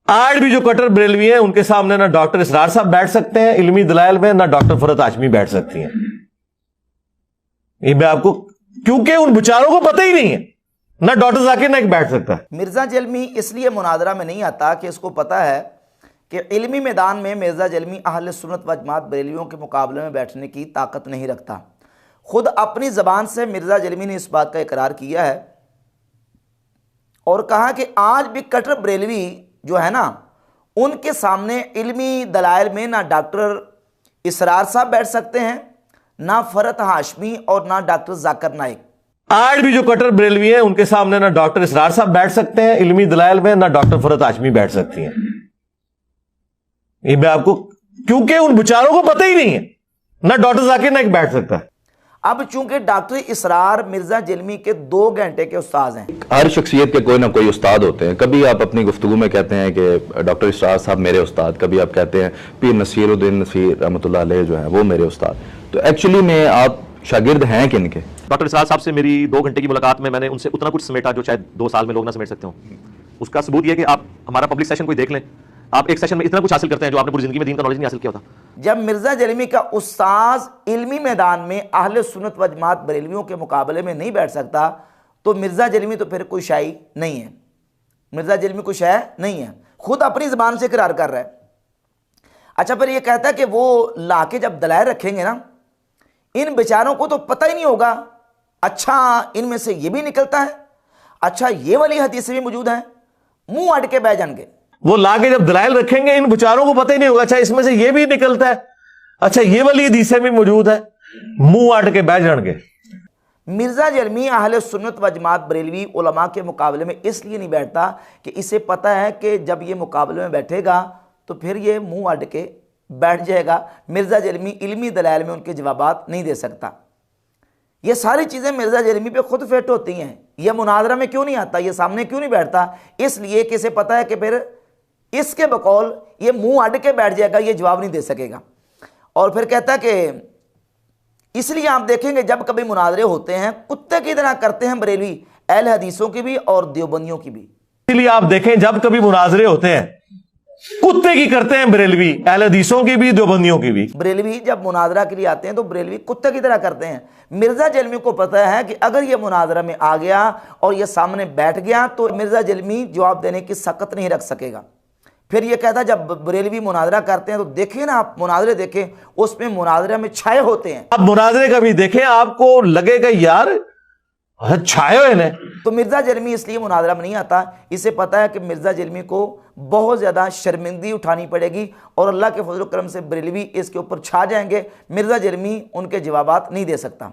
आज भी जो कट्टर बरेलवी हैं उनके सामने ना डॉक्टर इसरार साहब बैठ सकते हैं इल्मी दलाइल में, ना डॉक्टर फरहत हाशमी बैठ सकती हैं। ये मैं आपको, क्योंकि उन बेचारों को पता ही नहीं है, ना डॉक्टर जाकिर नाइक बैठ सकता। मिर्जा जलमी इसलिए मुनादरा में नहीं आता कि इसको पता है कि इल्मी मैदान में मिर्जा जलमी अहले सुन्नत व जमात बरेलियों के मुकाबले में बैठने की ताकत नहीं रखता। खुद अपनी ज़बान से मिर्जा जलमी ने इस बात का इकरार किया है और कहा कि आज भी कट्टर बरेलवी जो है ना, उनके सामने इल्मी दलाइल में ना डॉक्टर इसरार साहब बैठ सकते हैं, ना फरहत हाशमी और ना डॉक्टर जाकिर नाइक। आज भी जो कट्टर बरेलवी हैं उनके सामने ना डॉक्टर इसरार साहब बैठ सकते हैं इल्मी दलाइल में, ना डॉक्टर फरहत हाशमी बैठ सकती हैं। ये मैं आपको, क्योंकि उन बेचारों को पता ही नहीं है, ना डॉक्टर जाकिर नाइक बैठ सकता। अब चूंकि डॉक्टर इसरार मिर्जा जलमी के 2 घंटे के उस्ताद हैं। हर शख्सियत के कोई ना कोई उस्ताद होते हैं। कभी आप अपनी गुफ्तगू में कहते हैं कि डॉक्टर इसरार साहब मेरे उस्ताद, कभी आप कहते हैं पीर नसीरुद्दीन नसीर रहमतुल्लाह अलैह जो है वो मेरे उस्ताद। तो एक्चुअली में आप शागिर्द हैं किनके? डॉक्टर इसरार साहब से मेरी 2 घंटे की मुलाकात में मैंने उनसे उतना कुछ समेटा जो शायद 2 साल में लोग ना समेट सकते हो। उसका सबूत यह है कि आप हमारा पब्लिक सेशन कोई देख लें, आप एक सेशन में इतना कुछ हासिल करते हैं जो आपने पूरी जिंदगी में दीन का नॉलेज नहीं हासिल किया होता। जब मिर्जा जलमी का उस्ताद इल्मी मैदान में अहले सुन्नत व जमात बरेलवियों के मुकाबले में नहीं बैठ सकता, तो मिर्जा जलमी तो फिर कोई शाई नहीं है। मिर्जा जलमी कोई शाय नहीं है, खुद अपनी ज़बान से इकरार कर रहा है। अच्छा, फिर ये कहता है कि वो लाके जब दलाइल रखेंगे ना, इन बेचारों को तो पता ही नहीं होगा। अच्छा, इनमें से ये भी निकलता है, अच्छा ये वाली हदीसें भी मौजूद हैं, मुंह अट के बह जाएंगे। वो लाके जब दलाइल रखेंगे इन बेचारों को पता ही नहीं होगा, अच्छा इसमें से ये भी निकलता है, अच्छा ये वाली हदीसें भी मौजूद है, मुंह आट के बैठ जाएंगे। मिर्जा जलमी अहले सुन्नत व जमात बरेलवी उलमा के मुकाबले में इसलिए नहीं बैठता कि इसे पता है कि जब ये मुकाबले में बैठेगा तो फिर ये मुंह अट के बैठ जाएगा। मिर्जा जलमी इल्मी दलाइल में उनके जवाबात नहीं दे सकता। ये सारी चीज़ें मिर्जा जलमी पे खुद फिट होती हैं। यह मुनाजरा में क्यों नहीं आता, ये सामने क्यों नहीं बैठता? इसलिए कि इसे पता है कि फिर इसके बकौल ये मुंह अड़ के बैठ जाएगा, ये जवाब नहीं दे सकेगा। और फिर कहता है कि इसलिए आप देखेंगे जब कभी मुनाजरे होते हैं कुत्ते की तरह करते हैं बरेलवी, अहले हदीसों की भी और देवबंदियों की भी। इसलिए आप देखें जब कभी मुनाजरे होते हैं कुत्ते की करते हैं बरेलवी, अहले हदीसों की भी देवबंदियों की भी। बरेलवी जब मुनाजरा के लिए आते हैं तो बरेलवी कुत्ते की तरह करते हैं। मिर्जा जलमी को पता है कि अगर ये मुनाजरा में आ गया और ये सामने बैठ गया तो मिर्जा जलमी जवाब देने की सकत नहीं रख सकेगा। फिर ये कहता है जब बरेलवी मुनाजरा करते हैं तो देखिए ना, आप मुनाजरे देखें, उसमें मुनाजरे में छाए होते हैं। आप मुनाजरे कभी देखें, आपको लगेगा यार छाए हुए ने। तो मिर्जा जलमी इसलिए मुनाजरा में नहीं आता, इसे पता है कि मिर्जा जलमी को बहुत ज़्यादा शर्मिंदगी उठानी पड़ेगी और अल्लाह के फजल करम से बरेलवी इसके ऊपर छा जाएंगे। मिर्जा जलमी उनके जवाबात नहीं दे सकता।